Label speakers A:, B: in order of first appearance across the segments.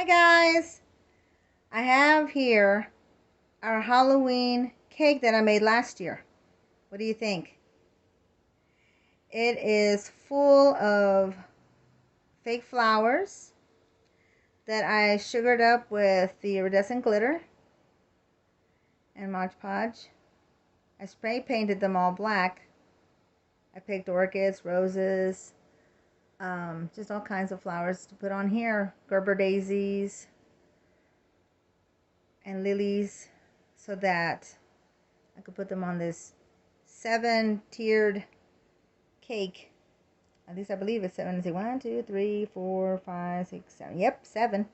A: Hi guys! I have here our Halloween cake that I made last year. What do you think? It is full of fake flowers that I sugared up with the iridescent glitter and Mod Podge. I spray painted them all black. I picked orchids, roses, just all kinds of flowers to put on here. Gerber daisies and lilies, so that I could put them on this 7-tiered cake. At least I believe it's 7. Let's see, 1, 2, 3, 4, 5, 6, 7. Yep, 7.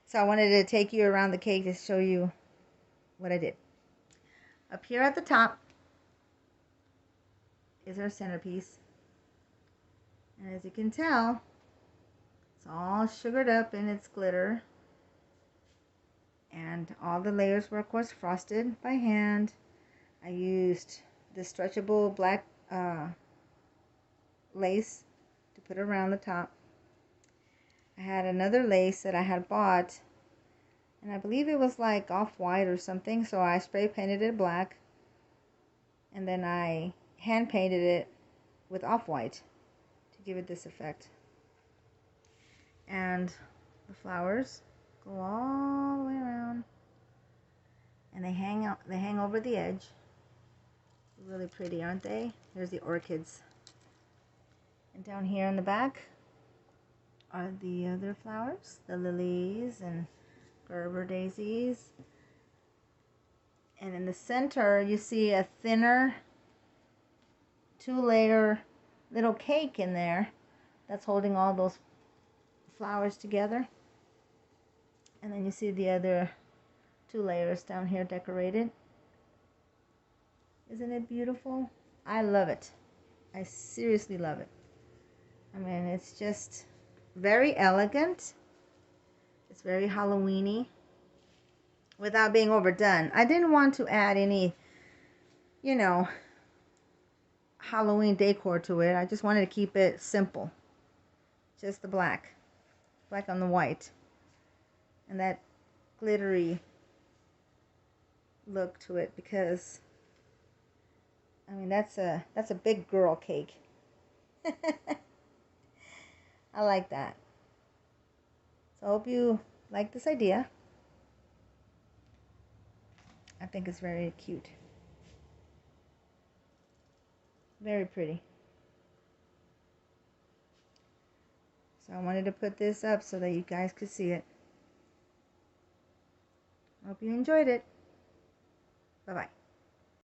A: So I wanted to take you around the cake to show you what I did. Up here at the top is our centerpiece. And as you can tell, it's all sugared up in its glitter. And all the layers were, of course, frosted by hand. I used the stretchable black lace to put around the top. I had another lace that I had bought, and I believe it was like off-white or something, so I spray painted it black, and then I hand painted it with off-white to give it this effect. And the flowers go all the way around, and they hang over the edge. Really pretty, aren't they? There's the orchids. And down here in the back are the other flowers, the lilies and Gerber daisies. And in the center, you see a thinner 2-layer little cake in there that's holding all those flowers together. And then you see the other 2 layers down here decorated. Isn't it beautiful? I love it. I seriously love it. I mean, it's just very elegant. It's very Halloween-y without being overdone. I didn't want to add any, Halloween decor to it. I just wanted to keep it simple. Just the black on the white, and that glittery look to it, because I mean, that's a big girl cake. I like that. So I hope you like this idea. I think it's very cute. Very pretty. So I wanted to put this up so that you guys could see it. Hope you enjoyed it. Bye-bye.